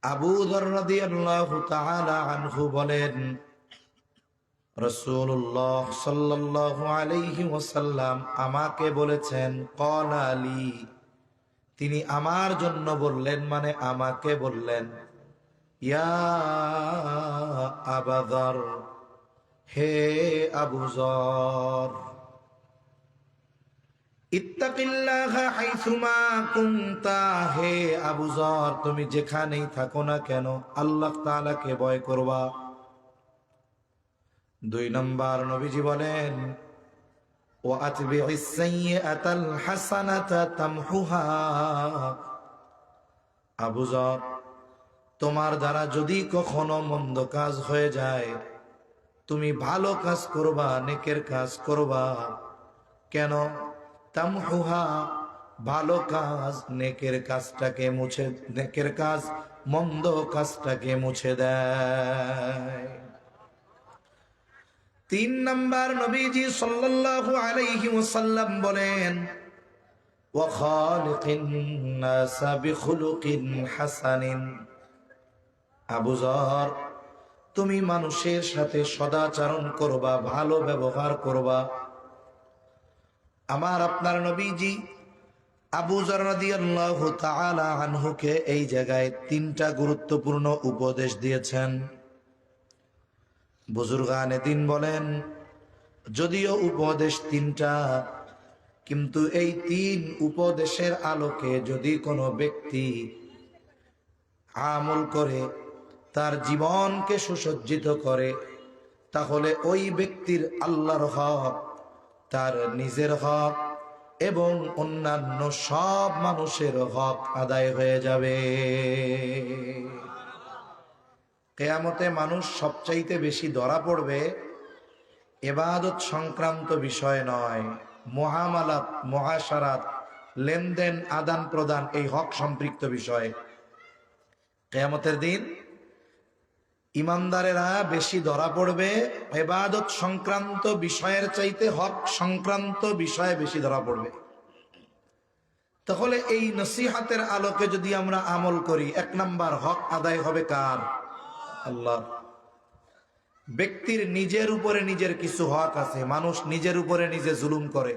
আবু যর রাদিয়াল্লাহু তাআলা আনহু বলেন, রাসূলুল্লাহ সাল্লাল্লাহু আলাইহি ওয়াসাল্লাম আমাকে বলেছেন, ক্বালা লি, তিনি আমার জন্য বললেন, মানে আমাকে বললেন, ইয়া আবা যর, হে আবু যর, ইত্তাকিল্লাহা হাইসুমা কুনতা, হে আবু যর, তুমি যেখানেই থাকো না কেন আল্লাহ তাআলাকে ভয় করবা। 2 নম্বর নবীজি বলেন, ওয়া আতবি'is সাইয়্যাতাল হাসানাতা তামহুহা, আবু যর, তোমার দ্বারা যদি কখনো মন্দ কাজ হয়ে যায়, তুমি ভালো কাজ করবা, নেকের কাজ করবা। কেন? তামহুহা, ভালো কাজ নেকের কাজটাকে মুছে, নেকের কাজ মন্দ কাজটাকে মুছে দেয়। 3 নম্বর নবীজি সাল্লাল্লাহু আলাইহি ওয়াসাল্লাম বলেন, ওয়া খালিকিন নাসা বিখুলুকিন হাসানিন, আবু যর, তুমি মানুষের সাথে সদাচরণ করবা, ভালো ব্যবহার করবা। আমার আপনার নবীজি আবু যর রাদিয়াল্লাহু তাআলা আনহুকে এই জায়গায় 3টা গুরুত্বপূর্ণ উপদেশ দিয়েছেন। বুজুর্গানে দিন বলেন, যদিও উপদেশ 3টা, কিন্তু এই 3 উপদেশের আলোকে যদি কোনো ব্যক্তি আমল করে, তার জীবনকে সুসজ্জিত করে, তাহলে ওই ব্যক্তির আল্লাহর হক, তার নিজের হক এবং অন্যান্য সব মানুষের হক আদায় হয়ে যাবে। কিয়ামতে মানুষ সবচাইতে বেশি ধরা পড়বে ইবাদত সংক্রান্ত বিষয় নয়, মুআমালাত, মুআশারাত, লেনদেন, আদান প্রদান, এই হক সম্পৃক্ত বিষয়। কিয়ামতের দিন ইমানদারেরা বেশি ধরা পড়বে ইবাদত সংক্রান্ত বিষয়ের চাইতে হক সংক্রান্ত বিষয়ে বেশি ধরা পড়বে। তাহলে এই নসিহতের আলোকে যদি আমরা আমল করি, 1 নাম্বার হক আদায় হবে কার? আল্লাহ। ব্যক্তির নিজের উপরে নিজের কিছু হক আছে, মানুষ নিজের উপরে নিজে জুলুম করে,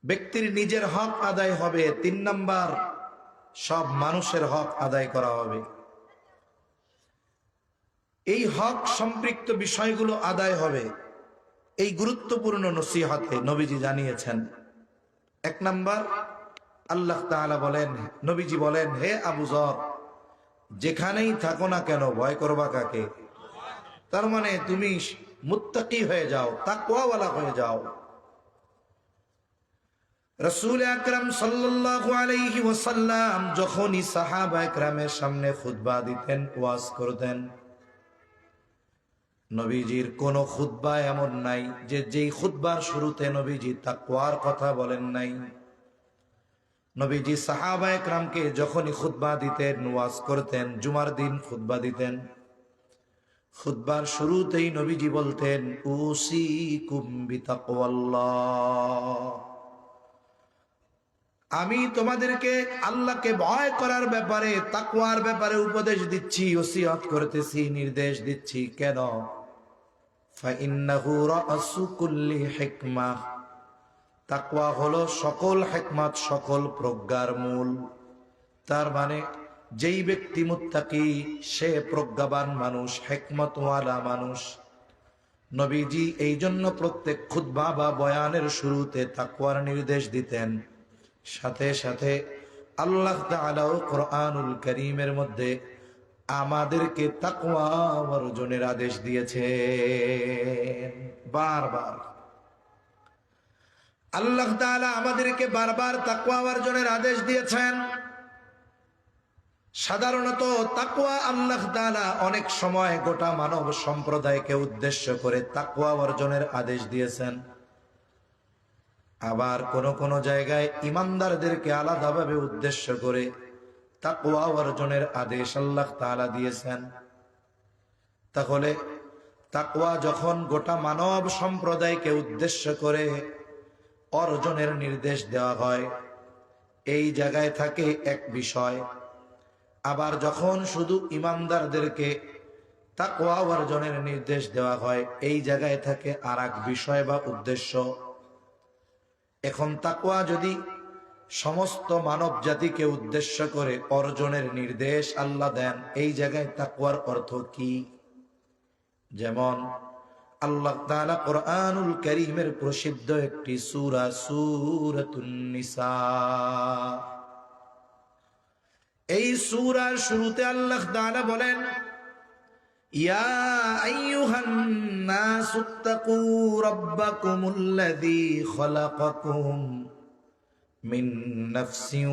ব্যক্তির নিজের হক আদায় হবে। 3 নাম্বার, সব মানুষের হক আদায় করা হবে। এই হক সম্পৃক্ত বিষয়গুলো আদায় হবে এই গুরুত্বপূর্ণ নসিহতে নবীজি জানিয়েছেন। 1 নাম্বার, আল্লাহ তাআলা বলেন, নবীজি বলেন, হে আবু যর, যেখানেই থাকো না কেন ভয় করবা কাকে? তার মানে তুমি মুত্তাকি হয়ে যাও, তাকওয়াওয়ালা হয়ে যাও। রাসূল আকরাম সাল্লাল্লাহু আলাইহি ওয়াসাল্লাম যখনই সাহাবা একরামের সামনে খুতবা দিতেন, ওয়াজ করতেন, নবীজির কোন খুতবা এমন নাই যে যেই খুতবার শুরুতে নবীজি তাকওয়ার কথা বলেন নাই। নবীজি সাহাবা একরামকে যখনই খুতবা দিতেন, ওয়াজ করতেন, জুমার দিন খুতবা দিতেন, খুতবার শুরুতেই নবীজি বলতেন, উসিকুম বিতাকওয়াল্লাহ, আমি তোমাদেরকে আল্লাহকে ভয় করার ব্যাপারে, তাকওয়ার ব্যাপারে উপদেশ দিচ্ছি, ওসিয়ত করতেছি, নির্দেশ দিচ্ছি। কেন? ফাইন্নাহু রাসু কুল্লি হিকমাহ, তাকওয়া হলো সকল হিকমত, সকল প্রজ্ঞার মূল। তার মানে যেই ব্যক্তি মুত্তাকি, সে প্রজ্ঞাবান মানুষ, হিকমতওয়ালা মানুষ। নবীজি এই জন্য প্রত্যেক খুতবা বা বয়ানের শুরুতে তাকওয়ার নির্দেশ দিতেন। সাথে সাথে আল্লাহ তাআলা কোরআনুল কারীমের মধ্যে আমাদেরকে তাকওয়া অর্জনের আদেশ দিয়েছে। বারবার আল্লাহ তাআলা আমাদেরকে বারবার তাকওয়া অর্জনের আদেশ দিয়েছেন। সাধারণত তাকওয়া আল্লাহ তাআলা অনেক সময় গোটা মানব সম্প্রদায়কে উদ্দেশ্য করে তাকওয়া অর্জনের আদেশ দিয়েছেন। আবার কোন কোন জায়গায় ইমানদারদেরকে আলাদাভাবে উদ্দেশ্য করে তাকওয়া অর্জনের আদেশ আল্লাহ তাআলা দিয়েছেন। তাহলে তাকওয়া যখন গোটা মানব সম্প্রদায়কে উদ্দেশ্য করে অর্জনের নির্দেশ দেওয়া হয়, এই জায়গায় থাকে এক বিষয়, আবার যখন শুধু ইমানদারদেরকে তাকওয়া অর্জনের নির্দেশ দেওয়া হয়, এই জায়গায় থাকে আর এক বিষয় বা উদ্দেশ্য। এখন তাকওয়া যদি সমস্ত মানব জাতিকে উদ্দেশ্য করে অর্জনের নির্দেশ আল্লাহ দেন, এই জায়গায় তাকওয়ার অর্থ কি? যেমন আল্লাহ তাআলা কোরআনুল কারীমের প্রসিদ্ধ একটি সূরা সূরাতুন নিসা, এই সূরার শুরুতে আল্লাহ তাআলা বলেন, ইয়া আইয়ুহান নাসুত্তাকু রাব্বাকুমুল্লাযী খালাকাকুম মিন নাফসিন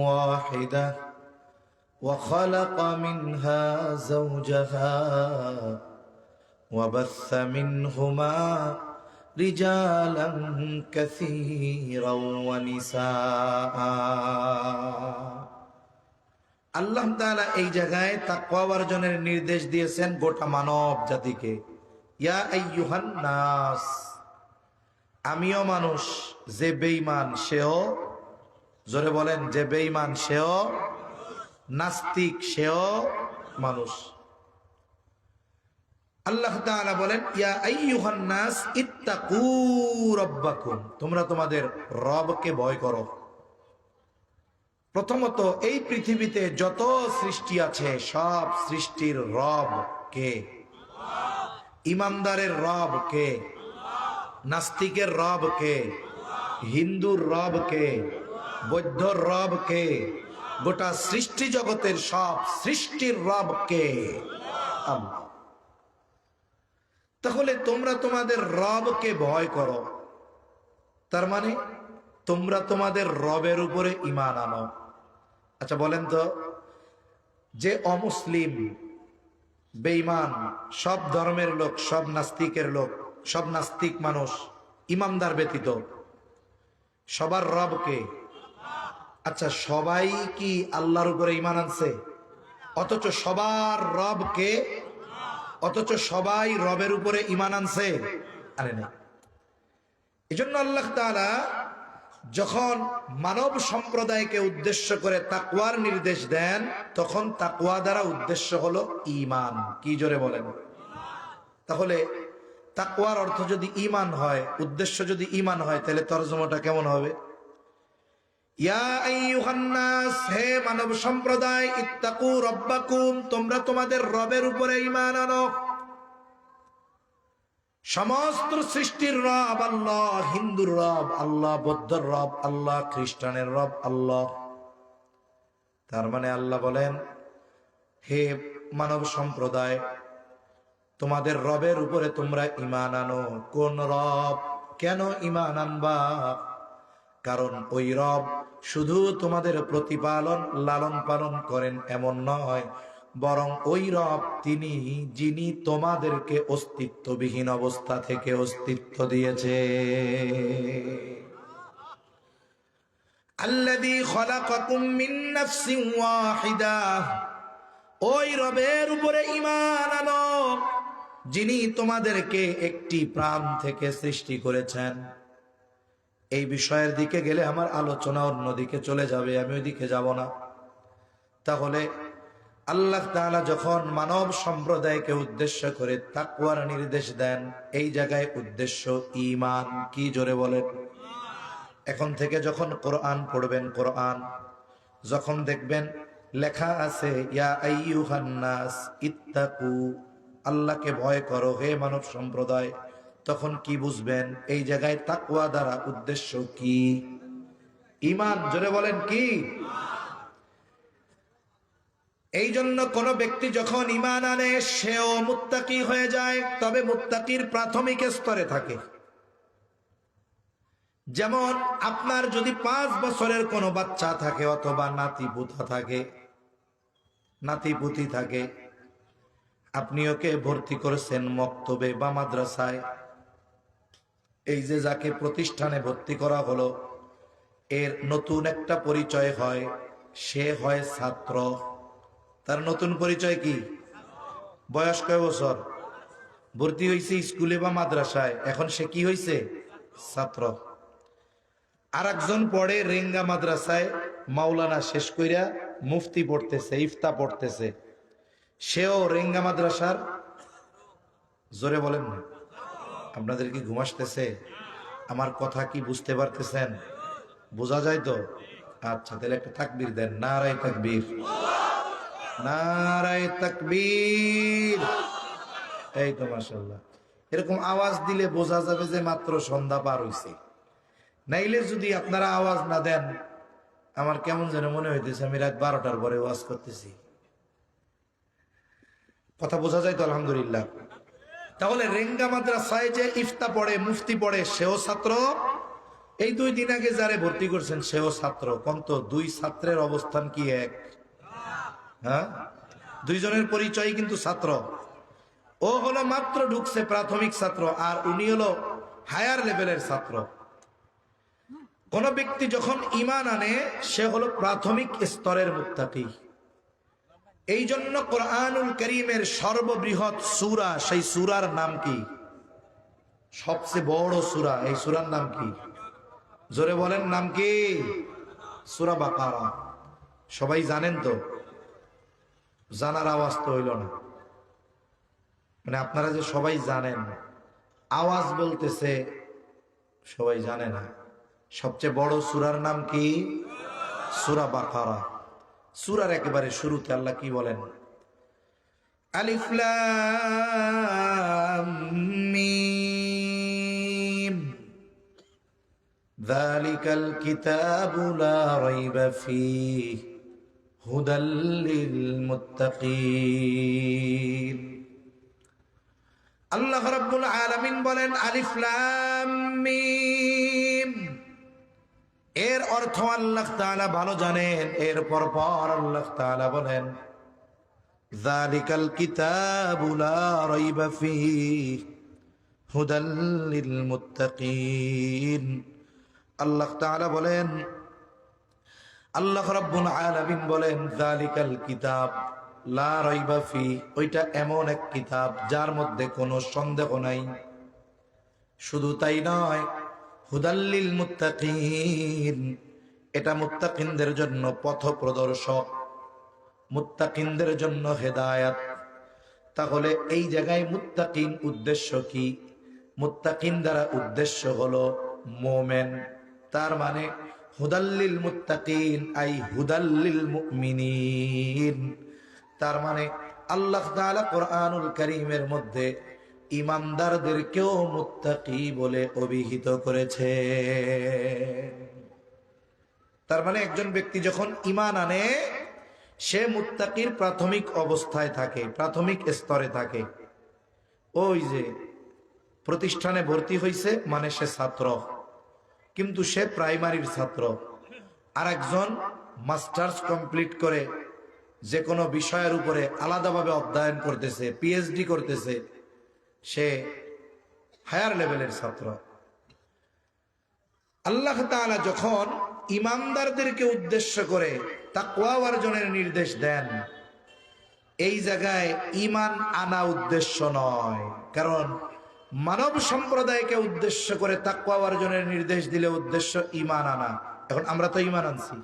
ওয়াহিদাহ ওয়া খালাকা মিনহা যাওজাহা وبث منهما رجالا كثيرا ونساء। আল্লাহ তাআলা এই জায়গায় তাকওয়া অর্জনের নির্দেশ দিয়েছেন গোটা মানব জাতিকে। ইয়া আইয়ুহান নাস, আমিও মানুষ, যে বেঈমান সেও, জোরে বলেন, যে বেঈমান সেও, নাস্তিক সেও মানুষ। আল্লাহ তাআলা বলেন, ইয়া আইয়ুহান নাস ইত্তাকু রাব্বাকুম, তোমরা তোমাদের রবকে ভয় করো। প্রথমত এই পৃথিবীতে যত সৃষ্টি আছে সব সৃষ্টির রব কে? ইমানদারের রব কে? নাস্তিকের রব কে? হিন্দুর রব কে? বৌদ্ধর রব কে? গোটা সৃষ্টি জগতের সব সৃষ্টির রব কে? আল্লাহ। তাহলে তোমরা তোমাদের রবকে ভয় করো, তার মানে তোমরা তোমাদের রবের উপরে ঈমান আনো। আচ্ছা বলেন তো, যে অমুসলিম, বেঈমান, সব ধর্মের লোক, সব নাস্তিকের লোক, সব নাস্তিক মানুষ ইমানদার ব্যতীত, সবার রবকে? আচ্ছা সবাই কি আল্লাহর উপরে ঈমান আনছে? অথচ সবার রবকে, অথচ সবাই রবের উপরে ঈমান আনছে? আরে না। এজন্য আল্লাহ তাআলা যখন মানব সম্প্রদায়কে উদ্দেশ্য করে তাকওয়ার নির্দেশ দেন, তখন তাকওয়া দ্বারা উদ্দেশ্য হলো ঈমান। কি জোরে বলেন? তাহলে তাকওয়ার অর্থ যদি ঈমান হয়, উদ্দেশ্য যদি ঈমান হয়, তাহলে তরজমাটা কেমন হবে? ইয়া আইয়ুহান নাস, হে মানব সম্প্রদায়, ইত্তাকু রাব্বাকুম, তোমরা তোমাদের রবের উপরে ঈমান আনো। সমস্ত সৃষ্টির রব আল্লাহ, হিন্দুর রব আল্লাহ, বৌদ্ধর রব আল্লাহ, খ্রিস্টানের রব আল্লাহ। তার মানে আল্লাহ বলেন, হে মানব সম্প্রদায়, তোমাদের রবের উপরে তোমরা ঈমান আনো। কোন রব? কেন ঈমান আনবা? কারণ ওই রব শুধু তোমাদের প্রতিপালন লালন পালন করেন এমন নয়, বরং ওই রব তিনি যিনি তোমাদেরকে অস্তিত্ববিহীন অবস্থা থেকে অস্তিত্ব দিয়েছে। আল্লাযী খালাকাকুম মিন নাফসিন ওয়াহিদাহ, ওই রবের উপরে ঈমান আনো যিনি তোমাদেরকে একটি প্রাণ থেকে সৃষ্টি করেছেন। এই বিষয়ের দিকে গেলে আমার আলোচনা অন্যদিকে চলে যাবে, আমি ওই দিকে যাব না। তাহলে আল্লাহ তাআলা যখন মানব সম্প্রদায়কে উদ্দেশ্য করে তাকওয়ার নির্দেশ দেন, এই জায়গায় উদ্দেশ্য ঈমান। কি জোরে বলেন? এখন থেকে যখন কোরআন পড়বেন, কোরআন যখন দেখবেন লেখা আছে ইয়া আইয়ুহান নাস ইত্তাকু, আল্লাহকে ভয় করো হে মানব সম্প্রদায়, তখন কি বুঝবেন? এই জায়গায় তাকওয়া দ্বারা উদ্দেশ্য কি? ঈমান। জোরে বলেন কি? এই জন্য কোন ব্যক্তি যখন ঈমান আনে সেও মুত্তাকি হয়ে যায়, তবে মুত্তাকির প্রাথমিক স্তরে থাকে। যেমন আপনার যদি 5 বছরের কোনো বাচ্চা থাকে অথবা নাতিপুতা থাকে, নাতিপুতি থাকে, আপনি ওকে ভর্তি করেছেন মক্তবে বা মাদ্রাসায়, এই যে যাকে প্রতিষ্ঠানে ভর্তি করা হলো, এর নতুন একটা পরিচয় হয়, সে হয় ছাত্র। তার নতুন পরিচয় কি? বয়স কয় বছর? ভর্তি হয়েছে স্কুলে বা মাদ্রাসায়, এখন সে কি হয়েছে? ছাত্র। আর একজন পড়ে রেঙ্গা মাদ্রাসায়, মাওলানা শেষ কইরা মুফতি পড়তেছে, ইফতা পড়তেছে, সেও রেঙ্গা মাদ্রাসার, জোরে বলেন না, আপনাদের কি ঘুম আসতেছে? আমার কথা কি বুঝতে পারতেছেন? বোঝা যায় তো? আচ্ছা, তাহলে একটা তাকবীর দেন, নারায়ে তাকবীর, নারায়ে তাকবীর। এই তো মাশাআল্লাহ, এরকম আওয়াজ দিলে বোঝা যাবে যে মাত্র সন্ধ্যা পার হইছে। নাইলে যদি আপনারা আওয়াজ না দেন, আমার কেমন যেন মনে হইতেছে আমি রাত 12টার পরে ওয়াজ করতেছি। কথা বোঝা যায় তো? আলহামদুলিল্লাহ। তাহলে রেঙ্গা মাদ্রাসায় যে ইফতা পড়ে, মুফতি পড়ে, সেও ছাত্র। এই 2 দিন আগে যারে ভর্তি করছেন সেও ছাত্র। কোন দুই ছাত্রের অবস্থান কি এক? হ্যাঁ, দুইজনের পরিচয় কিন্তু ছাত্র। ও হলো মাত্র ঢুকছে প্রাথমিক ছাত্র, আর উনি হলো হায়ার লেভেলের ছাত্র। কোন ব্যক্তি যখন ঈমান আনে সে হলো প্রাথমিক স্তরের মুত্তাকি। এই জন্য কোরআনুল কারীমের সর্ববৃহৎ সূরা, সেই সূরার নাম কি? সবচেয়ে বড় সূরা, এই সূরার নাম কি? জোরে বলেন, নাম কি? সূরা বাকারা। সবাই জানেন তো? জানার আওয়াজ তো হইল না, মানে আপনারা যে সবাই জানেন, আওয়াজ বলতেছে সবাই জানে না। সবচেয়ে বড় সূরার নাম কি? সূরা বাকারা। সূরার একেবারে শুরুতে আল্লাহ কি বলেন? আলিফ লাম মিম যালিকাল কিতাবু লা রাইবা ফীহি হুদাল লিল মুত্তাকিন। আল্লাহ রাব্বুল আলামিন বলেন আলিফ লাম মিম। এর অর্থ আল্লাহ তাআলা ভালো জানেন। এরপর আল্লাহ তাআলা বলেন যালিকাল কিতাবু লা রাইবা ফীহি হুদাল লিল মুত্তাকিন। আল্লাহ তাআলা বলেন, আল্লাহ রাব্বুল আলামিন বলেন যালিকাল কিতাব লা রাইবা ফীহি, ওইটা এমন এক কিতাব যার মধ্যে কোনো সন্দেহ নাই। শুধু তাই নয়, হুদাল লিল মুত্তাকিন, এটা মুত্তাকিনদের জন্য পথ প্রদর্শক, মুত্তাকিনদের জন্য হেদায়াত। তাহলে এই জায়গায় মুত্তাকিন উদ্দেশ্য কি? মুত্তাকিন দ্বারা উদ্দেশ্য হলো মুমিন। তার মানে হুদাল লিল মুত্তাকিন আই হুদাল লিল মুমিনিন। তার মানে আল্লাহ তাআলা কোরআনুল কারীমের মধ্যে ঈমানদারদেরকেও মুত্তাকি বলে অভিহিত করেছে। তার মানে একজন ব্যক্তি যখন ঈমান আনে সে মুত্তাকির প্রাথমিক অবস্থায় থাকে, প্রাথমিক স্তরে থাকে। ওই যে প্রতিষ্ঠানে ভর্তি হইছে মানে সে ছাত্র, কিন্তু সে প্রাইমারির ছাত্র। আর একজন মাস্টার্স কমপ্লিট করে যে কোনো বিষয়ের উপরে আলাদাভাবে অধ্যয়ন করতেছে, পিএইচডি করতেছে, সে হায়ার লেভেলের ছাত্র। আল্লাহ তাআলা যখন ঈমানদারদেরকে উদ্দেশ্য করে তাকওয়া অর্জনের নির্দেশ দেন, এই জায়গায় ঈমান আনা উদ্দেশ্য নয়। কারণ মানব সম্প্রদায়কে উদ্দেশ্য করে তাকওয়া অর্জনের নির্দেশ দিলে উদ্দেশ্য ঈমান আনা। এখন আমরা তো ঈমান আনছি,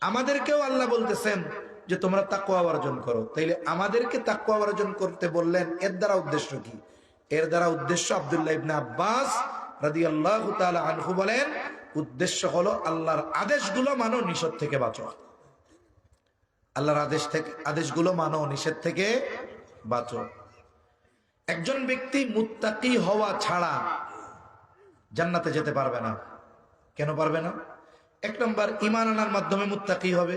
আমাদেরকেও আল্লাহ বলতেছেন যে তোমরা তাকওয়া অর্জন করো। তাইলে আমাদেরকে তাকওয়া অর্জন করতে বললেন, এর দ্বারা উদ্দেশ্য কি? এর দ্বারা উদ্দেশ্য আব্দুল্লাহ ইবনে আব্বাস রাদিয়াল্লাহু তাআলা আনহু বলেন, উদ্দেশ্য হলো আল্লাহর আদেশগুলো মানো, নিষেধ থেকে বাঁচো। আল্লাহর আদেশগুলো মানো, নিষেধ থেকে বাঁচো। একজন ব্যক্তি মুত্তাকি হওয়া ছাড়া জান্নাতে যেতে পারবে না। কেন পারবে না? 1 নম্বর, ঈমান আনার মাধ্যমে মুত্তাকি হবে।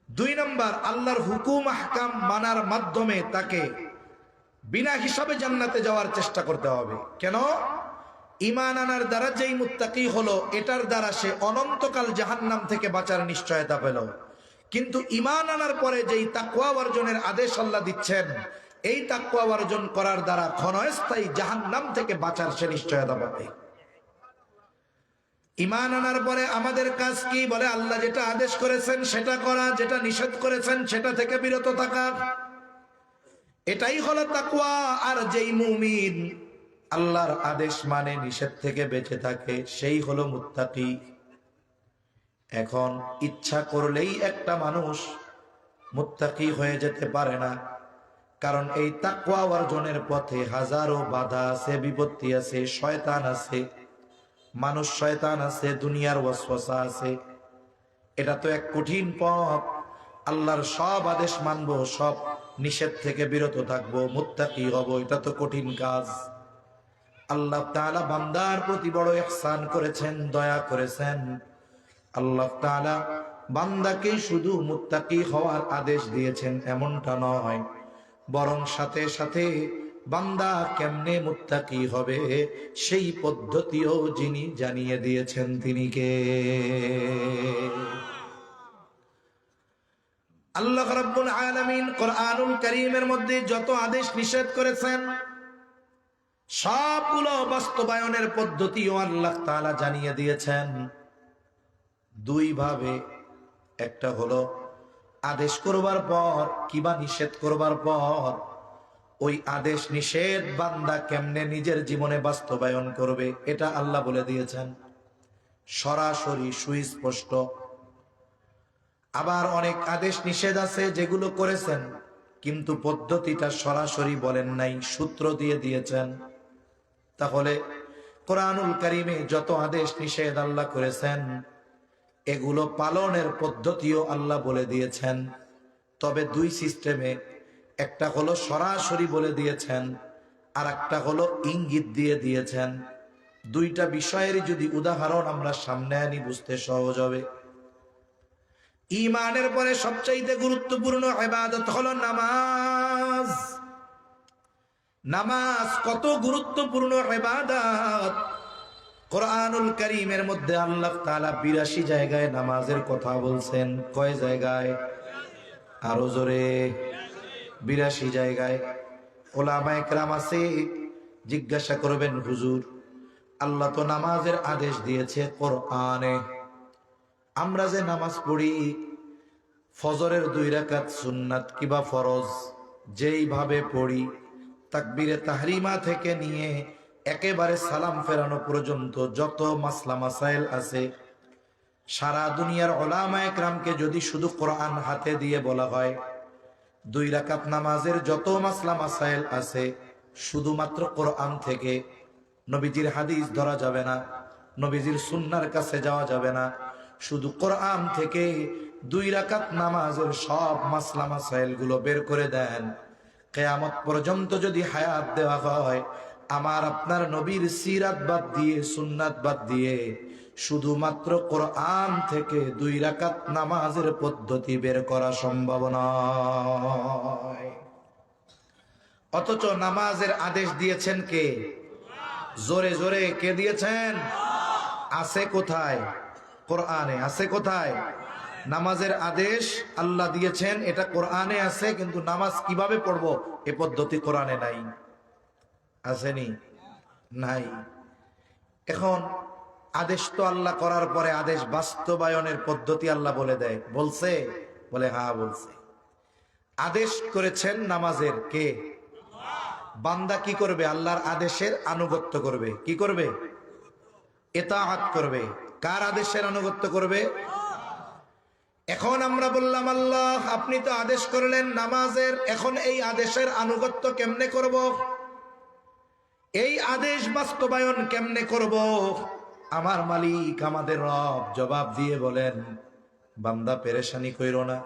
2 নম্বর, আল্লাহর হুকুম আহকাম মানার মাধ্যমে তাকে বিনা হিসাবে জান্নাতে যাওয়ার চেষ্টা করতে হবে। কেন? ঈমান আনার দ্বারা যেই মুত্তাকি হলো, এটার দ্বারা সে অনন্তকাল জাহান্নাম থেকে বাঁচার নিশ্চয়তা পেল। কিন্তু ঈমান আনার পরে যেই তাকওয়া অর্জনের আদেশ আল্লাহ দিচ্ছেন, এই তাকওয়া অর্জন করার দ্বারা ক্ষণস্থায়ী জাহান্নাম থেকে বাঁচার সে নিশ্চয়তা পাবে। ঈমান আনার পরে আমাদের কাজ কি? বলে আল্লাহ যেটা আদেশ করেছেন সেটা করা, যেটা নিষেধ করেছেন সেটা থেকে বিরত থাকা। এটাই হলো তাকওয়া। আর যেই মুমিন আল্লাহর আদেশ মানে, নিষেধ থেকে বেঁচে থাকে, সেই হলো মুত্তাকি। এখন ইচ্ছা করলেই একটা মানুষ মুত্তাকি হয়ে যেতে পারে না, কারণ এই তাকওয়া অর্জনের পথে হাজারো বাধা আছে, বিপত্তি আছে, শয়তান আছে, মানুষ শয়তান আছে, দুনিয়ার ওয়াসওয়াসা আছে। এটা তো এক কঠিন পথ। আল্লাহর সব আদেশ মানবো, সব নিষেধ থেকে বিরত থাকবো, মুত্তাকি হব, এটা তো কঠিন কাজ। আল্লাহ তাআলা বান্দার প্রতি বড় ইহসান করেছেন, দয়া করেছেন। আল্লাহ তাআলা বান্দাকে শুধু মুত্তাকি হওয়ার আদেশ দিয়েছেন এমনটা নয়, বরং সাথে সাথে বান্দা কেমনে মুত্তাকি হবে সেই পদ্ধতিও যিনি জানিয়ে দিয়েছেন তিনি কে? আল্লাহ রাব্বুল আলামিন কোরআনুল কারীমের মধ্যে যত আদেশ নিষেধ করেছেন সবগুলো বাস্তবায়নের পদ্ধতিও আল্লাহ তাআলা জানিয়ে দিয়েছেন দুই ভাবে। একটা হলো আদেশ করবার পর কিবা নিষেধ করবার পর ওই আদেশ নিষেধ বান্দা কেমনে নিজের জীবনে বাস্তবায়ন করবে, এটা আল্লাহ বলে দিয়েছেন সরাসরি সুস্পষ্ট। আবার অনেক আদেশ নিষেধ আছে যেগুলো করেছেন কিন্তু পদ্ধতিটা সরাসরি বলেন নাই, সূত্র দিয়ে দিয়েছেন। তাহলে কোরআনুল কারীমে যত আদেশ নিষেধ আল্লাহ করেছেন এগুলো পালনের পদ্ধতিও আল্লাহ বলে দিয়েছেন। তবে দুই সিস্টেমে, একটা হলো সরাসরি বলে দিয়েছেন আর একটা হলো ইঙ্গিত দিয়ে দিয়েছেন। দুইটা বিষয়ের যদি উদাহরণ আমরা সামনে আনি বুঝতে সহজ হবে। ঈমানের পরে সবচাইতে গুরুত্বপূর্ণ ইবাদত হলো নামাজ। নামাজ কত গুরুত্বপূর্ণ ইবাদত! কোরআনুল কারীমের মধ্যে আল্লাহ তাআলা ৮২ জায়গায় নামাজের কথা বলছেন। কয় জায়গায়? আরো জোরে। ৮২ জায়গায়। ওলামায়ে কেরাম আছে, জিজ্ঞাসা করবেন হুজুর আল্লাহ তো নামাজের আদেশ দিয়েছে কোরআনে, আমরা যে নামাজ পড়ি ফজরের ২ রাকাত সুন্নাত কিবা ফরজ যেইভাবে পড়ি, তাকবীরে তাহরিমা থেকে নিয়ে একেবারে সালাম ফেরানো পর্যন্ত যত মাসলা মাসাইল আছে, সারা দুনিয়ার উলামায়ে কেরামকে যদি শুধু কোরআন হাতে দিয়ে বলা হয় ২ রাকাত নামাজের যত মাসলা মাসাইল আছে শুধুমাত্র কোরআন থেকে, নবীজির হাদিস ধরা যাবে না, নবীজির সুন্নাহর কাছে যাওয়া যাবে না, শুধু কোরআন থেকে ২ রাকাত নামাজের সব মাসলা মাসাইল গুলো বের করে দেন, কিয়ামত পর্যন্ত যদি হায়াত দেওয়া হয় আমার আপনার নবীর সিরাত বাদ দিয়ে, সুন্নাত বাদ দিয়ে শুধুমাত্র কোরআন থেকে ২ রাকাত নামাজের পদ্ধতি বের করা সম্ভব নয়। অথচ নামাজের আদেশ দিয়েছেন কে? জোরে জোরে কে দিয়েছেন? আছে কোথায়? কোরআনে। আছে কোথায়? নামাজের আদেশ আল্লাহ দিয়েছেন, এটা কোরআনে আছে, কিন্তু নামাজ কিভাবে পড়বো এ পদ্ধতি কোরআনে নাই। আসেনি? নাই। এখন আদেশ তো আল্লাহ করার পরে আদেশ বাস্তবায়নের পদ্ধতি আল্লাহ বলে দেয়। বলছে? বলে হ্যাঁ বলছে। আদেশ করেছেন নামাজের কে? বান্দা কি করবে? আল্লাহর আদেশের আনুগত্য করবে। কি করবে? ইতাআত করবে। কার আদেশের আনুগত্য করবে? এখন আমরা বললাম আল্লাহ আপনি তো আদেশ করলেন নামাজের, এখন এই আদেশের আনুগত্য কেমনে করব? এই আদেশ বাস্তবায়ন কেমনে করব? আমার মালিক আমাদের রব জবাব দিয়ে বলেন বান্দা পেরেশানি কইরো না,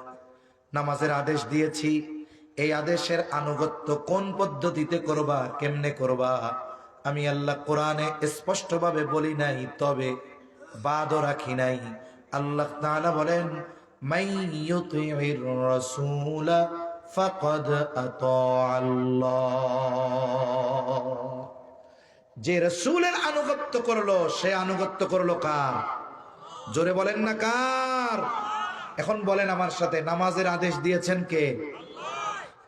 নামাজের আদেশ দিয়েছি, এই আদেশের আনুগত্য কোন পদ্ধতিতে করবা, কেমনে করবা আমি আল্লাহ কোরআনে স্পষ্টভাবে বলি নাই, তবে বাদও রাখি নাই। আল্লাহ তাআলা বলেন মান ইউতিইর রাসূল ফাকাদ আতাআল্লাহ, যে রাসূলের আনুগত্য করলো সে আনুগত্য করলো কার? জোরে বলেন না কার? এখন বলেন আমার সাথে, নামাজের আদেশ দিয়েছেন কে?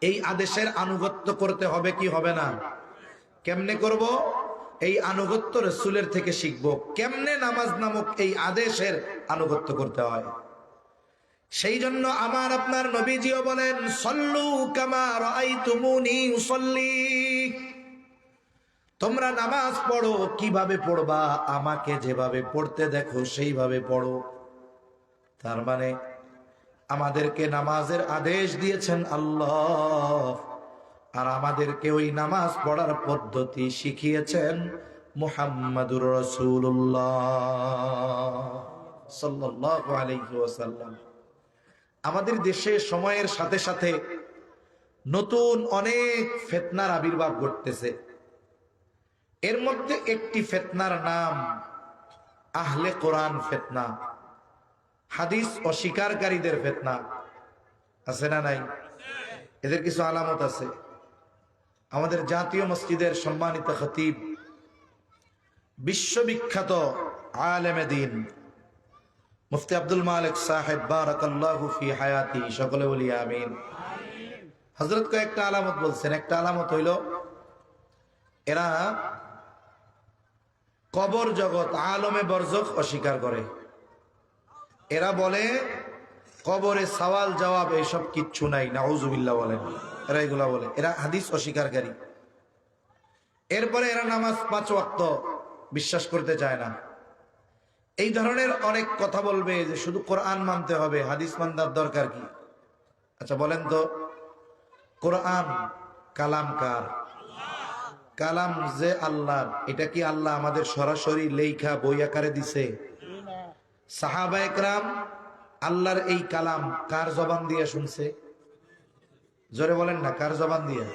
এই আদেশের আনুগত্য করতে হবে কি হবে না? কেমনে করব? এই আনুগত্য রাসূলের থেকে শিখবো কেমনে নামাজ নামক এই আদেশের আনুগত্য করতে হয়। সেই জন্য আমার আপনার নবীজিও বলেন সল্লু কামা রাআইতুমুনি উসাল্লি, তোমরা নামাজ পড়ো কিভাবে পড়বা? আমাকে যেভাবে পড়তে দেখো সেইভাবে পড়ো। তার মানে আমাদেরকে নামাজের আদেশ দিয়েছেন আল্লাহ, আর আমাদেরকে ওই নামাজ পড়ার পদ্ধতি শিখিয়েছেন মুহাম্মাদুর রাসূলুল্লাহ সাল্লাল্লাহু আলাইহি ওয়াসাল্লাম। আমাদের দেশে সময়ের সাথে সাথে নতুন অনেক ফিতনার আবির্ভাব ঘটতেছে। এর মধ্যে একটি ফিতনার নাম আহলে কোরআন ফিতনা, হাদিস অস্বীকারীদের ফিতনা। আছে না নাই? এদের কিছু আলামত আছে। আমাদের জাতীয় মসজিদের সম্মানিত খতিব, বিশ্ববিখ্যাত আলেমে দ্বীন মুফতি আব্দুল মালিক সাহেব বারাকাল্লাহু ফি হায়াতি, সকলে বলি আমিন। হযরত কয়েকটা আলামত বলছেন। একটা আলামত হইল এরা কবর জগৎ, আলমে বরজখ অস্বীকার করে। এরা বলে কবরে সওয়াল জবাব এসব কিচ্ছু নাই, নাউজুবিল্লাহ বলেন। এরা এগুলা বলে, এরা হাদিস অস্বীকারী। এরপরে এরা নামাজ 5 ওয়াক্ত বিশ্বাস করতে চায় না। এই ধরনের অনেক কথা বলবে যে শুধু কোরআন মানতে হবে, হাদিস মানার দরকার কি? আচ্ছা বলেন তো, কোরআন কালাম কার? কালাম যে আল্লাহর। এটা কি আল্লাহ আমাদের সরাসরি লেখা বই আকারে দিছে? সাহাবা একরাম আল্লাহর এই কালাম কার জবান দিয়ে শুনছে? জোরে বলেন না, কার জবান দিয়ে?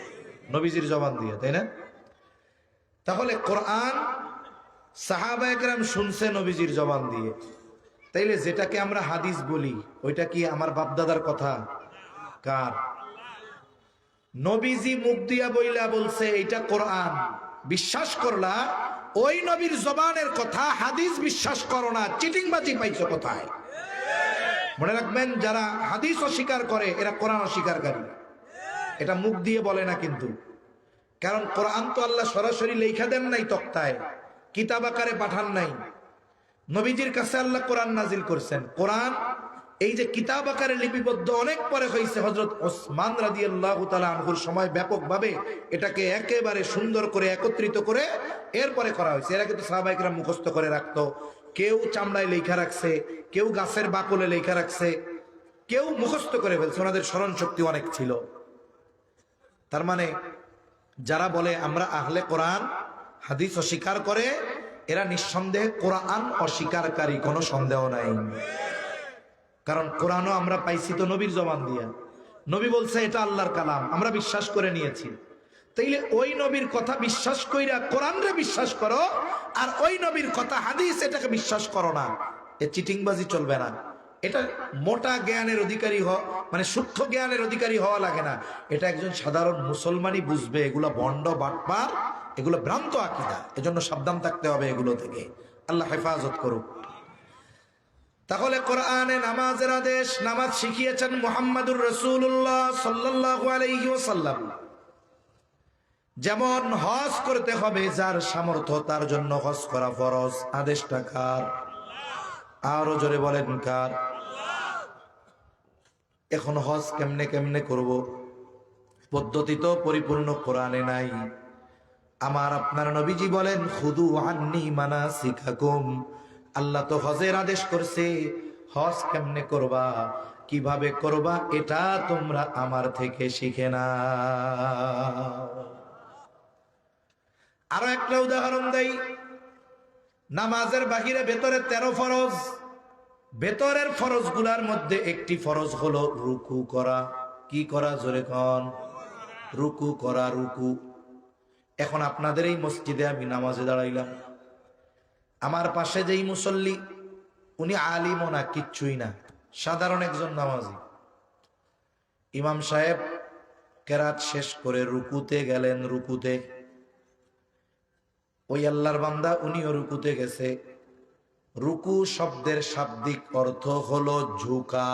নবীজির জবান দিয়ে, তাই না? তাহলে কোরআন সাহাবা একরাম শুনছে নবীজির জবান দিয়ে। তাইলে যেটাকে আমরা হাদিস বলি ওইটা কি আমার বাপদাদার কথা? কার? নবীজি মুখ দিয়া বইলা বলছে এটা কোরআন, বিশ্বাস করলা। ওই নবীর জবানের কথা হাদিস বিশ্বাস করো না, চিটিংবাজি পাইছো কোথায়? মনে রাখবেন, যারা হাদিস অস্বীকার করে এরা কোরআন অস্বীকারী। এটা মুখ দিয়ে বলে না কিন্তু, কারণ কোরআন তো আল্লাহ সরাসরি লেখা দেন নাই, তক্তায় কিতাব আকারে পাঠান নাই। নবীজির কাছে আল্লাহ কোরআন নাজিল করছেন। কোরআন এই যে কিতাব আকারে লিপিবদ্ধ অনেক পরে হয়েছে। হযরত ওসমান রাদিয়াল্লাহু তাআলা আনহুর সময় ব্যাপকভাবে এটাকে একেবারে সুন্দর করে একত্রিত করে এরপরে করা হয়েছে। এরা কিন্তু সাহাবায়ে কেরাম মুখস্থ করে রাখতো। কেউ চামড়ায় লেখা রাখছে, কেউ গাছের বাকলে লেখা রাখছে, কেউ মুখস্থ করে ফেলছে। ওনাদের স্মরণ শক্তি অনেক ছিল। তার মানে যারা বলে আমরা আহলে কোরআন, হাদিস অস্বীকার করে, এরা নিঃসন্দেহে কোরআন অস্বীকারী, কোনো সন্দেহ নাই। কারণ কোরআনও আমরা পাইছি তো নবীর জবান দিয়া। নবী বলছে এটা আল্লাহর কালাম, আমরা বিশ্বাস করে নিয়েছি। তাইলে ওই নবীর কথা বিশ্বাস কইরা কোরআনরে বিশ্বাস করো, আর ওই নবীর কথা হাদিস এটাকে বিশ্বাস করো না। এ চিটিংবাজি চলবে না। এটা মোটা জ্ঞানের অধিকারী মানে সূক্ষ্ম জ্ঞানের অধিকারী হওয়া লাগে না। এটা একজন সাধারণ মুসলমানই বুঝবে। এগুলো ভণ্ড, বাটপার, এগুলো ভ্রান্ত আকীদা। এজন্য সাবধান থাকতে হবে এগুলো থেকে। আল্লাহ হেফাজত করুক। তাহলে কোরআনে নামাজের আদেশ, নামাজ শিখিয়েছেন মুহাম্মাদুর রাসূলুল্লাহ সাল্লাল্লাহু আলাইহি ওয়াসাল্লাম। যেমন হজ করতে হবে, যার সামর্থ্য তার জন্য হজ করা ফরজ। আদেশটা কার? আরো জোরে বলেন কার? এখন হজ কেমনে করব? পদ্ধতি তো পরিপূর্ণ কোরআনে নাই। আমার আপনার নবীজি বলেন খুদু আন্নি মানাসিকাকুম। আল্লাহ তো হজের আদেশ করছে, হজ কেমনে করবা, কিভাবে করবা, এটা তোমরা আমার থেকে শিখে না। আরো একটা উদাহরণ দেই। নামাজের বাহিরে ভেতরে 13 ফরজ। ভেতরের ফরজ গুলার মধ্যে একটি ফরজ হলো রুকু করা। কি করা? জোরে কন। রুকু করা, রুকু। এখন আপনাদের এই মসজিদে আমি নামাজে দাঁড়াইলাম, আমার পাশে যেই মুসল্লি, উনি আলিমও না, কিচ্ছুই না, সাধারণ একজন নামাজি। ইমাম সাহেব কেরাত শেষ করে রুকুতে গেলেন। রুকুতে ওই আল্লাহর বান্দা উনিও রুকুতে গেছে। রুকু শব্দের শাব্দিক অর্থ হলো ঝুঁকা।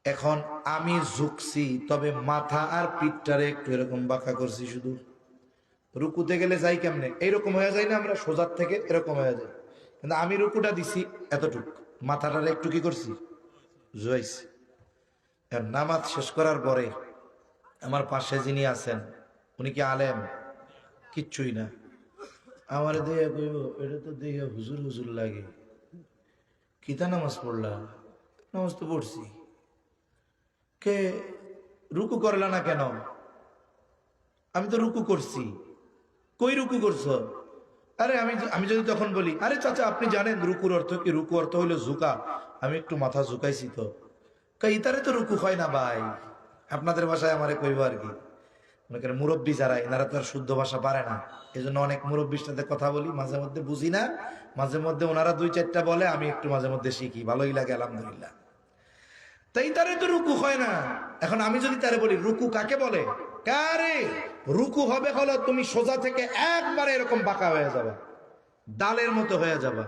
এখন আমি ঝুঁকছি, তবে মাথা আর পিঠটারে একটু এরকম বাঁকা করছি। শুধু রুকুতে গেলে যাই কেমনে? এইরকম হয়ে যায় না? আমরা সোজার থেকে এরকম হয়ে যাই, কিন্তু আমি রুকুটা দিছি এতটুক, মাথাটারে একটু কি করছি? জুয়াইছি। নামাজ শেষ করার পরে আমার পাশে যিনি আছেন, উনি কি আলেম? কিচ্ছুই না। আমার দিয়ে কইব এটা তো দেখে হুজুর হুজুর লাগে, কিতা নামাজ পড়লা? নামাজ তো পড়ছি। কে রুকু করলা না কেন? আমি তো রুকু করছি। কই রুকু করছো? আরে আমি যদি তখন বলি, আরে চাচা আপনি জানেন রুকুর অর্থ কি? রুকু অর্থ হইলো ঝুঁকা। আমি একটু মাথা ঝুঁকাইছি তো। ইতারে তো রুকু হয় না ভাই। আপনাদের ভাষায় আমারে কইব আর কি। মনে করেন মুরব্বী যারা, এনারা তো আর শুদ্ধ ভাষা পারে না, এই জন্য অনেক মুরব্বীর সাথে কথা বলি, মাঝে মধ্যে বুঝি না, মাঝে মধ্যে ওনারা দুই চারটা বলে, আমি একটু মাঝে মধ্যে শিখি, ভালোই লাগে আলহামদুলিল্লাহ। তাই তারে তো রুকু হয় না। এখন আমি যদি তারে বলি রুকু কাকে বলে, কারে রুকু হবে হলো তুমি সোজা থেকে একবারে এরকম বাঁকা হয়ে যাবা, ডালের মতো হয়ে যাবা,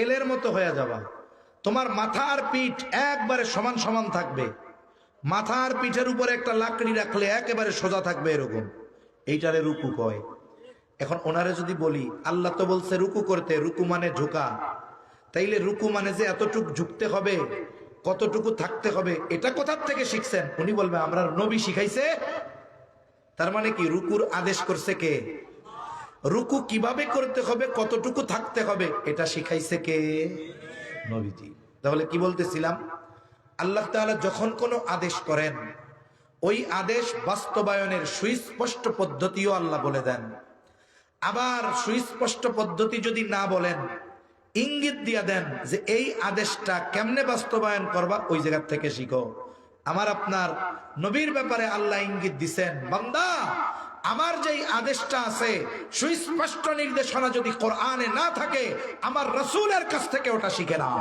এলের মতো হয়ে যাবা, তোমার মাথা আর পিঠ একবারে সমান সমান থাকবে, মাথা আর পিঠের উপরে একটা লাকড়ি রাখলে একেবারে সোজা থাকবে এরকম, এইটারে রুকু কয়। এখন ওনারে যদি বলি আল্লাহ তো বলছে রুকু করতে, রুকু মানে ঝুঁকা, তাইলে রুকু মানে যে এতটুকু ঝুঁকতে হবে, কতটুকু থাকতে হবে, এটা কোথার থেকে শিখছেন? উনি বলবে আমরা নবী শিখাইছে। তার মানে কি রুকুর আদেশ করছে কে? রুকু কিভাবে করতে হবে, কতটুকু থাকতে হবে, এটা শিখাইছে কে? নবীজি। তাহলে কি বলতেছিলাম, আল্লাহ তাআলা যখন কোনো আদেশ করেন ওই আদেশ বাস্তবায়নের সুস্পষ্ট পদ্ধতিও আল্লাহ বলে দেন। আবার সুস্পষ্ট পদ্ধতি যদি না বলেন, ইঙ্গিত দিয়া দেন যে এই আদেশটা কেমনে বাস্তবায়ন করবা, ওই জায়গা থেকে শিখো। আমার আপনার নবীর ব্যাপারে আল্লাহ ইঙ্গিত দিছেন, বান্দা আমার যেই আদেশটা আছে সুস্পষ্ট নির্দেশনা যদি কোরআনে না থাকে, আমার রাসূলের কাছ থেকে ওটা শিখে নাও।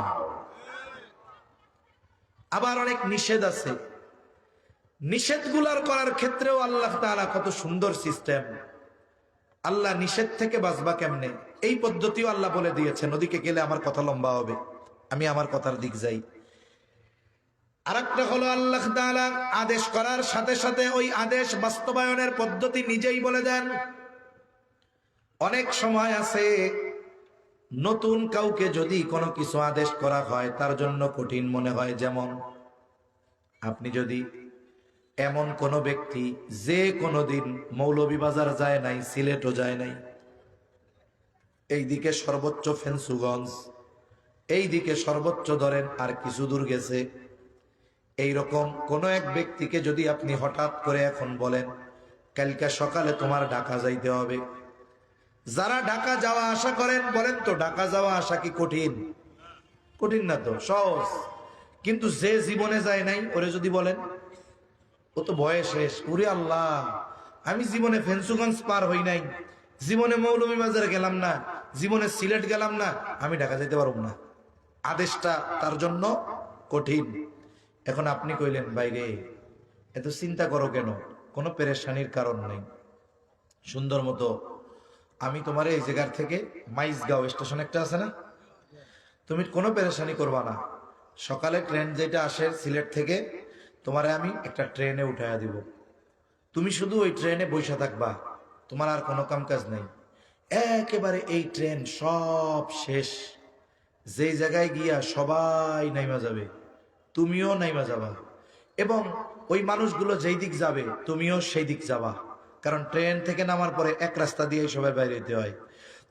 আবার অনেক নিষেধ আছে, নিষেধগুলার করার ক্ষেত্রেও আল্লাহ তাআলা কত সুন্দর সিস্টেম। আল্লাহ নিষেধ থেকে বাঁচবা কেমনে, এই পদ্ধতিও আল্লাহ বলে দিয়েছেন। ওদিকে গেলে আমার কথা লম্বা হবে, আমি আমার কথার দিক যাই। আরেকটা হলো আল্লাহ তাআলা আদেশ করার সাথে সাথে ওই আদেশ বাস্তবায়নের পদ্ধতি নিজেই বলে দেন। অনেক সময় আছে নতুন কাউকে যদি কোনো কিছু আদেশ করা হয় তার জন্য কঠিন মনে হয়। যেমন আপনি যদি এমন কোন ব্যক্তি যে কোনোদিন মৌলভীবাজার যায় নাই, সিলেটও যায় নাই, এইদিকে সর্বোচ্চ ফেন্সুগঞ্জ, এইদিকে সর্বোচ্চ ধরেন আর কিছু দূর গেছে, এইরকম কোন এক ব্যক্তিকে যদি আপনি হঠাৎ করে এখন বলেন কালকে সকালে তোমার ঢাকা যাইতে হবে, যারা ঢাকা যাওয়া আসা করেন বলেন তো ঢাকা যাওয়া আসা কি কঠিন? কঠিন না তো, সহজ। কিন্তু যে জীবনে যায় নাই ওরে যদি বলেন, ও তো বয়স শেষ, ওরে আল্লাহ আমি জীবনে ফেন্সুগঞ্জ পার হই নাই, জীবনে মৌলভীবাজার গেলাম না, জীবনে সিলেট গেলাম না, আমি ঢাকা যেতে পারব না। আদেশটা তার জন্য কঠিন। এখন আপনি কইলেন বাইরে এত চিন্তা করো কেন, কোনো পেরেশানির কারণ নেই, সুন্দর মতো আমি তোমার এই জায়গার থেকে মাইজগাঁও স্টেশন একটা আছে না, তুমি কোনো পেরেশানি করবা না, সকালে ট্রেন যেটা আসে সিলেট থেকে তোমারে আমি একটা ট্রেনে উঠাইয়া দিব, তুমি শুধু ওই ট্রেনে বসে থাকবা, তোমার আর কোনো কাম কাজ নেই। একেবারে এই ট্রেন সব শেষ, যেই জায়গায় গিয়া সবাই নাইমা যাবে, তুমিও নাইমা যাবা, এবং ওই মানুষগুলো যেই দিক যাবে তুমিও সেই দিক যাবা, কারণ ট্রেন থেকে নামার পরে এক রাস্তা দিয়ে সবাই বাইরে যেতে হয়।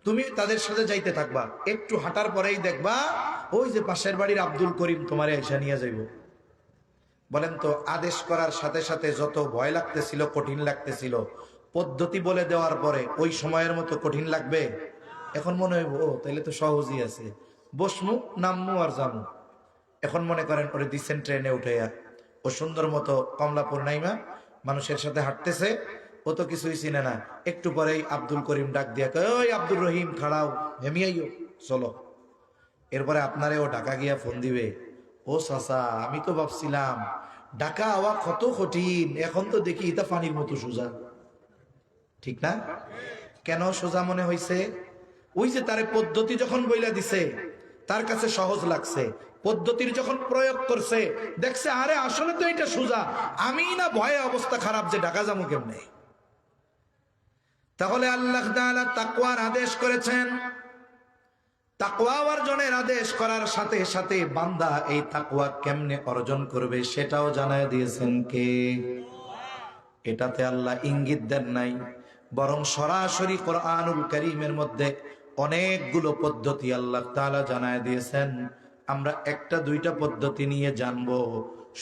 তুমি তাদের সাথে যাইতে থাকবা, একটু হাঁটার পরেই দেখবা ওই যে পাশের বাড়ির আব্দুল করিম তোমারে এসে নিয়ে যাইব। বলেন তো আদেশ করার সাথে সাথে যত ভয় লাগতেছিল, কঠিন লাগতেছিল, পদ্ধতি বলে দেওয়ার পরে ওই সময়ের মতো কঠিন লাগবে? এখন মনে হইব ও তাইলে তো সহজই আছে, বসমু নামমু আর যামু। এখন মনে করেন ওরে দিচ্ছেন ট্রেনে উঠাইয়া, ও সুন্দর মতো কমলাপুর নাইমা মানুষের সাথে হাঁটতেছে, ও তো কিছুই চিনে না, একটু পরেই আব্দুল করিম ডাক দিয়া কয় ওই আব্দুর রহিম খাড়াও, হেমিয়াইও চলো। এরপরে আপনারে ও ঢাকা গিয়া ফোন দিবে, ও চাচা আমি তো ভাবছিলাম ঢাকা হওয়া কত কঠিন, এখন তো দেখি এটা পানির মতো সোজা। ঠিক না? কেন সোজা মনে হইছে? ওই যে তারে পদ্ধতি যখন বইলা দিছে তার কাছে সহজ লাগছে, পদ্ধতির যখন প্রয়োগ করছে দেখছে আরে আসলে তো এটা সোজা, আমি না ভয়ে অবস্থা খারাপ যে ঢাকা যাবো কেমনে। তাহলে আল্লাহ তাআলা তাকওয়ার আদেশ করেছেন, তাকওয়া অর্জনের আদেশ করার সাথে সাথে বান্দা এই তাকওয়া কেমনে অর্জন করবে সেটাও জানায় দিয়েছেন কে? এটাতে আল্লাহ ইঙ্গিত দেন নাই, বরং সরাসরি কোরআনুল কারীমের মধ্যে অনেকগুলো পদ্ধতি আল্লাহ তাআলা জানায় দিয়েছেন। আমরা একটা দুইটা পদ্ধতি নিয়ে জানবো,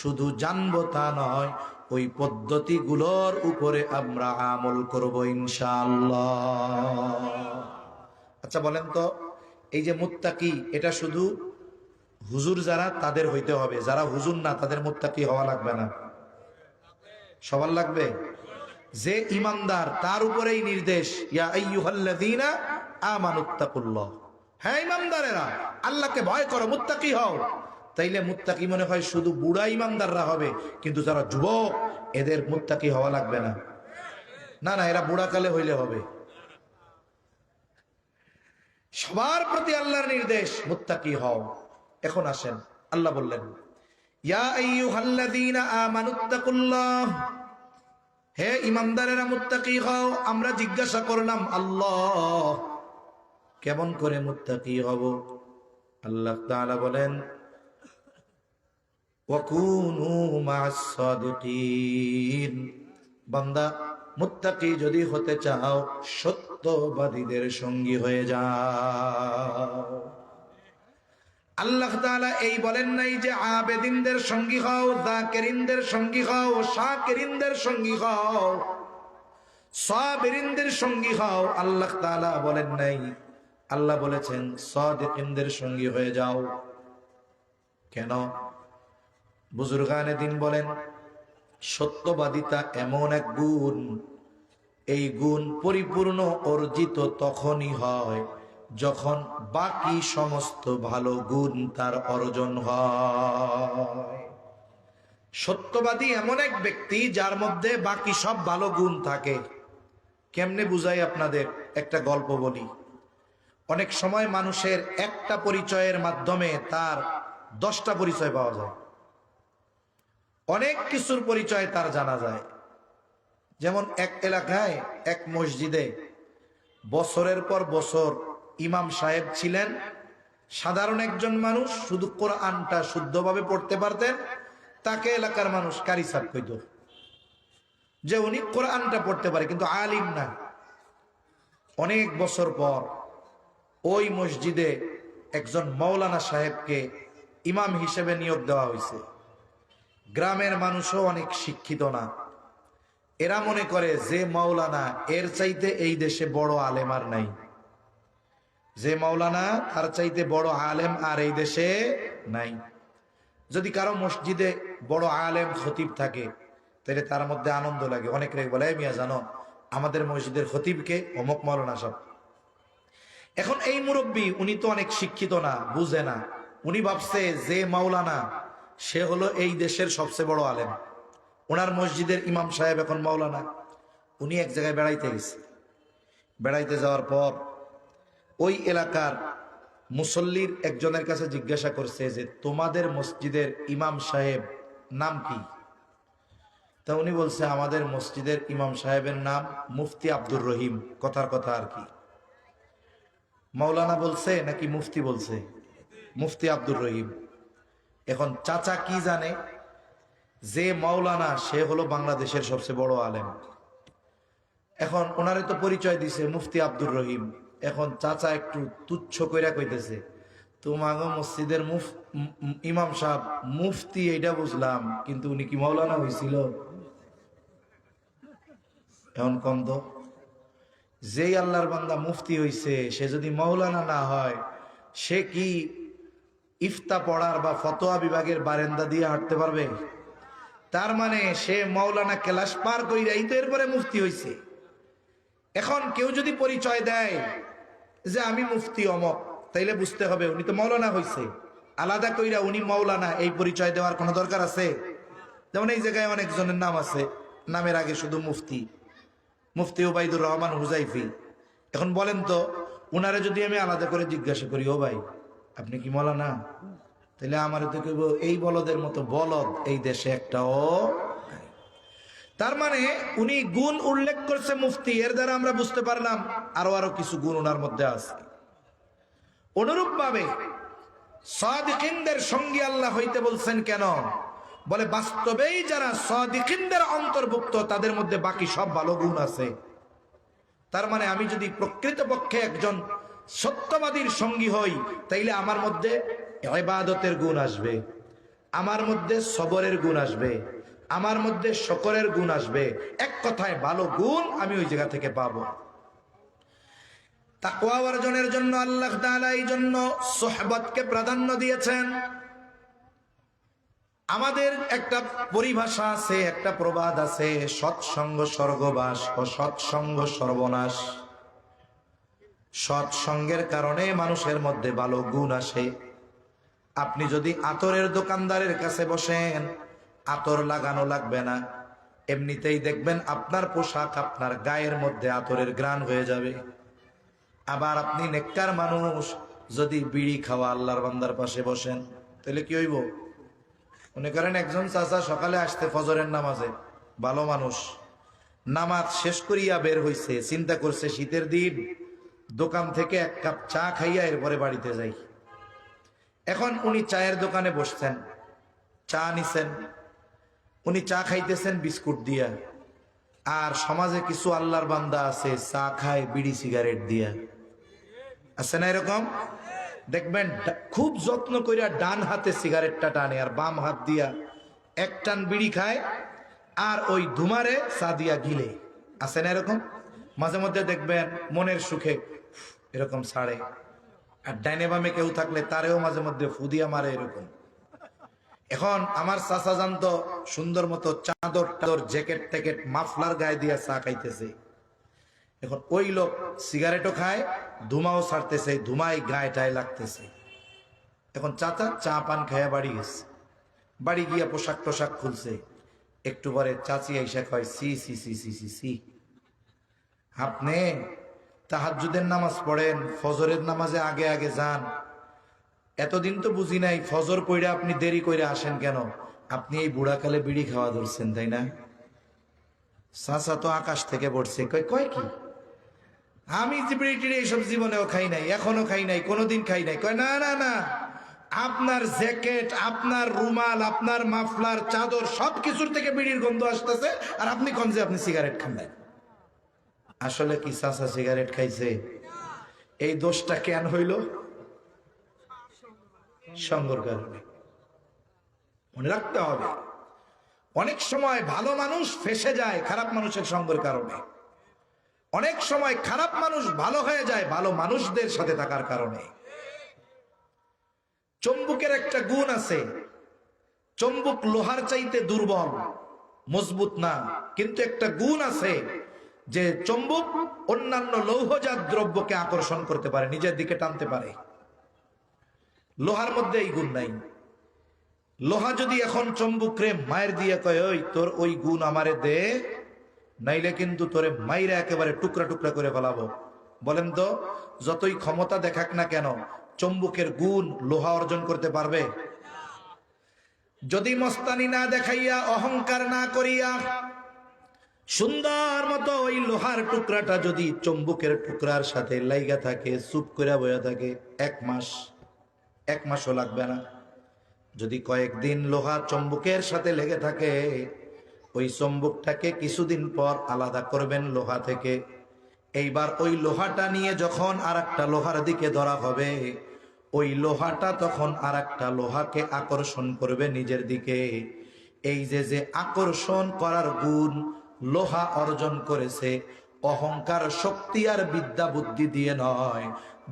শুধু জানবো তা নয়, ওই পদ্ধতিগুলোর উপরে আমরা আমল করব ইনশাআল্লাহ। আচ্ছা বলেন তো, এই যে মুত্তাকি, এটা শুধু হুজুর যারা তাদের হইতে হবে, যারা হুজুর না তাদের মুত্তাকি হওয়া লাগবে না? সবার লাগবে? যে ইমানদার তার উপরেই নির্দেশ, ইয়া আইয়ুহাল্লাযীনা আমানুত্তাকুল্লাহ, হ্যাঁ ইমানদারেরা আল্লাহকে ভয় করো, মুত্তাকি হও। তাইলে মুত্তাকি মনে হয় শুধু বুড়া ইমানদাররা হবে, কিন্তু যারা যুবক এদের মুত্তাকি হওয়া লাগবে না? না না, এরা বুড়াকালে হইলে হবে। সবার প্রতি আল্লাহর নির্দেশ, মুত্তাকি হও। এখন আসেন, আল্লাহ বললেন ইয়া আইয়ুহাল্লাযীনা আমানুত্তাকুল্লাহ, হে ইমানদারেরা মুত্তাকি হও। আমরা জিজ্ঞাসা করলাম, আল্লাহ কেমন করে মুত্তাকি হব? আল্লাহ তাআলা বলেন ওয়াকুনু মা'আস সাদিকিন, বান্দা মুত্তাকি যদি হতে চাও সত্যবাদীদের সঙ্গী হয়ে যাও। আল্লাহ তাআলা এই বলেন নাই যে আবেদিনদের সঙ্গী হও, যাকিরিনদের সঙ্গী হও, শাকিরিনদের সঙ্গী হও, সাবিরিনদের সঙ্গী হও। আল্লাহ তাআলা বলেন নাই, আল্লাহ বলেছেন সাদিকিনদের সঙ্গী হয়ে যাও। কেন? বুজুর্গানে দিন বলেন সত্যবাদিতা এমন এক গুণ, এই গুণ পরিপূর্ণ অর্জিত তখনই হয় যখন বাকি সমস্ত ভালো গুণ তার অর্জন হয়। সত্যবাদী এমন এক ব্যক্তি যার মধ্যে বাকি সব ভালো গুণ থাকে। কেমনে বুঝাই আপনাদের? একটা গল্প বলি। অনেক সময় মানুষের একটা পরিচয়ের মাধ্যমে তার 10টা পরিচয় পাওয়া যায়, অনেক কিছুর পরিচয় তার জানা যায়। যেমন এক এলাকায় এক মসজিদে বছরের পর বছর ইমাম সাহেব ছিলেন, সাধারণ একজন মানুষ, শুধু কোরআনটা শুদ্ধভাবে পড়তে পারতেন। তাকে এলাকার মানুষ কারি সাহেব কইত, যে উনি কোরআনটা পড়তে পারে কিন্তু আলিম না। অনেক বছর পর ওই মসজিদে একজন মাওলানা সাহেবকে ইমাম হিসেবে নিয়োগ দেওয়া হয়েছে। গ্রামের মানুষও অনেক শিক্ষিত না, এরা মনে করে যে মাওলানা এর চাইতে এই দেশে বড় আলেম আর নাই, যে মাওলানা তার চাইতে বড় আলেম আর এই দেশে নাই। যদি কারো মসজিদে বড় আলেম খতিব থাকে তাহলে তার মধ্যে আনন্দ লাগে। অনেক রেখ বলে, মিয়া জানো আমাদের মসজিদের খতিবকে অমুক মাওলানা সব। এখন এই মুরব্বী উনি তো অনেক শিক্ষিত না, বুঝে না। উনি ভাবছে যে মাওলানা সে হলো এই দেশের সবচেয়ে বড় আলেম, ওনার মসজিদের ইমাম সাহেব এখন মাওলানা। উনি এক জায়গায় বেড়াইতে গেছে। বেড়াইতে যাওয়ার পর ওই এলাকার মুসল্লির একজনের কাছে জিজ্ঞাসা করছে যে তোমাদের মসজিদের ইমাম সাহেব নাম কি? তা উনি বলছে আমাদের মসজিদের ইমাম সাহেবের নাম মুফতি আব্দুর রহিম। কথার কথা আর কি, মাওলানা বলছে নাকি মুফতি বলছে? মুফতি আব্দুর রহিম। এখন চাচা কি জানে যে মাওলানা সে হলো বাংলাদেশের সবচেয়ে বড় আলেম। এখন ওনারে তো পরিচয় দিছে মুফতি আব্দুর রহিম। এখন চাচা একটু তুচ্ছ কইরা কইতেছে, তোমাগো মসজিদের ইমাম সাহেব মুফতি এইটা বুঝলাম, কিন্তু উনি কি মাওলানা হয়েছিল? এখন কম তো, যেই আল্লাহর বান্দা মুফতি হইছে সে যদি মাওলানা না হয়, সে কি ইফতা পড়ার বা ফতোয়া বিভাগের বারান্দা দিয়ে হাঁটতে পারবে? তার মানে সে মাওলানা ক্লাস পার কইরাই তো এরপরে মুফতি হইছে। এখন কেউ যদি পরিচয় দেয় যে আমি মুফতি অমক, তাইলে বুঝতে হবে উনি তো মাওলানা হইছে। আলাদা কইরা উনি মাওলানা এই পরিচয় দেওয়ার কোনো দরকার আছে? যেমন এই জায়গায় অনেকজনের নাম আছে, নামের আগে শুধু মুফতি, মুফতি ওবাইদুর রহমান হুজাইফি। এখন বলেন তো, উনারে যদি আমি আলাদা করে জিজ্ঞাসা করি, ও ভাই আপনি কি মাওলানা? তাহলে আমার তো কইব এই বলদের মতো বলদ এই দেশে একটাও। তার মানে উনি গুণ উল্লেখ করছে মুফতি, এর দ্বারা আমরা বুঝতে পারলাম আরো কিছু গুণ ওনার মধ্যে আছে। অনুরূপ ভাবে সাদিকিনদের সঙ্গী আল্লাহ হইতে বলছেন কেন? বলে বাস্তবেই যারা সাদিকিনদের অন্তর্ভুক্ত তাদের মধ্যে বাকি সব ভালো গুণ আছে। তার মানে আমি যদি প্রকৃতপক্ষে একজন সত্যবাদীর সঙ্গী হই, তাইলে আমার মধ্যে ইবাদতের গুণ আসবে, আমার মধ্যে সবরের গুণ আসবে, আমার মধ্যে শুকরের গুণ আসবে। এক কথায় ভালো গুণ আমি ওই জায়গা থেকে পাবো। তাকওয়া অর্জনের জন্য আল্লাহ তাআলা এই জন্য সুহবতকে প্রাধান্য দিয়েছেন। আমাদের একটা পরিভাষা আছে, একটা প্রবাদ আছে, সৎসঙ্গ স্বর্গবাস ও সৎসঙ্গ সর্বনাশ। সৎসঙ্গের কারণে মানুষের মধ্যে ভালো গুণ আসে। আপনি যদি আতরের দোকানদারের কাছে বসেন, আতর লাগানো লাগবে না, এমনিতেই দেখবেন আপনার পোশাক, আপনার গায়ের মধ্যে আতরের ঘ্রাণ হয়ে যাবে। আবার আপনি নেককার মানুষ, যদি বিড়ি খাওয়া আল্লাহর বান্দার পাশে বসেন, তাহলে কি হইব? মনে করেন একজন চাচা সকালে আসতে ফজরের নামাজে, ভালো মানুষ, নামাজ শেষ করিয়া বের হইছে, চিন্তা করছে শীতের দিন, দোকান থেকে এক কাপ চা খাইয়া এরপরে বাড়িতে যাই। এখন উনি চায়ের দোকানে বসছেন, চা নিছেন, উনি চা খাইতেছেন বিস্কুট দিয়া। আর সমাজে কিছু আল্লাহর বান্দা আছে চা খায় বিড়ি সিগারেট দিয়া, আছে না এরকম? দেখবেন খুব যত্ন কইরা ডান হাতে সিগারেটটা টানে আর বাম হাত দিয়া এক টান বিড়ি খায়, আর ওই ধুমারে চা দিয়া গিলে, আছে না এরকম? মাঝে মধ্যে দেখবেন মনের সুখে এরকম ছাড়ে, আর ডাইনে বামে কেউ থাকলে তারেও মাঝে মধ্যে ফুদিয়া মারে এরকম। এখন আমার চাচা জানতো সুন্দর মতো চাদর টাদর জ্যাকেট ট্যাকেট মাফলার গায়ে দিয়া চা খাইতেছে। এখন ওই লোক সিগারেটও খায়, ধুমাও ছাড়তেছে, ধুমাই গায়ে টায় লাগতেছে। এখন চাচা চা পান খাইয়া বাড়ি গেছে, বাড়ি গিয়া পোশাক টোশাক খুলছে। একটু পরে চাচি আইসা কয়, সি সি সি সি সি সি, আপনি তাহাজ্জুদের নামাজ পড়েন, ফজরের নামাজে আগে আগে যান, এতদিন তো বুঝি নাই ফজর পড়ে আপনি দেরি করে আসেন কেন? আপনি এই বুড়াকালে বিড়ি খাওয়া ধরছেন তাই না? চাচা তো আকাশ থেকে পড়ছে, কয় কি আমি বিড়ি টিড়ি এইসব জীবনেও খাই নাই, এখনো খাই নাই, কোনোদিন খাই নাই। কয় না না না, আপনার জ্যাকেট, আপনার রুমাল, আপনার মাফলার, চাদর সবকিছুর থেকে বিড়ির গন্ধ আসতেছে, আর আপনি কোন যে আপনি সিগারেট খান নাই। আসলে কি চাচা সিগারেট খাইছে? এই দোষটা কেন হইল? সঙ্গর কারণে। মনে রাখতে হবে, অনেক সময় ভালো মানুষ ফেসে যায় খারাপ মানুষের সঙ্গের কারণে, অনেক সময় খারাপ মানুষ ভালো হয়ে যায় ভালো মানুষদের সাথে থাকার কারণে। চুম্বকের একটা গুণ আছে, চুম্বক লোহার চাইতে দুর্বল, মজবুত না, কিন্তু একটা গুণ আছে যে চুম্বক অন্যান্য লৌহজাত দ্রব্যকে আকর্ষণ করতে পারে, নিজের দিকে টানতে পারে। লোহার মধ্যে এই গুণ নাই। লোহা যদি এখন চুম্বকরে মায়ের দিয়ে কয়, ওই তোর ওই গুণ আমারে দে, নাইলে কিন্তু তোরে মাইরা একেবারে টুকরা টুকরা করে ফেলাবো, বলেন তো যতই ক্ষমতা দেখাক না কেন চুম্বকের গুণ লোহা অর্জন করতে পারবে? যদি মস্তানি না দেখাইয়া, অহংকার না করিয়া সুন্দর মতো ওই লোহার টুকরাটা যদি চুম্বকের টুকরার সাথে লাইগা থাকে, চুপ করে বয়া থাকে, এক মাসও লাগবে না। যদি কয়েকদিন লোহা চুম্বকের সাথে লেগে থাকে, ওই চুম্বকটাকে কিছুদিন পর আলাদা করবেন লোহা থেকে। এইবার ওই লোহাটা নিয়ে যখন আর একটা লোহার দিকে ধরা হবে, ওই লোহাটা তখন আর একটা লোহাকে আকর্ষণ করবে নিজের দিকে। এই যে আকর্ষণ করার গুণ লোহা অর্জন করেছে, অহংকার শক্তি আর বিদ্যা বুদ্ধি দিয়ে নয়,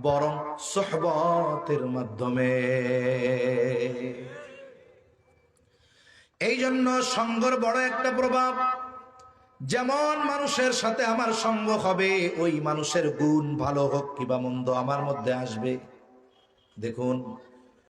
বরং সুহবতের মাধ্যমে। এই জন্য সঙ্গর বড় একটা প্রভাব। যেমন মানুষের সাথে আমার সঙ্গ হবে, ওই মানুষের গুণ ভালো হোক কিবা মন্দ আমার মধ্যে আসবে। দেখুন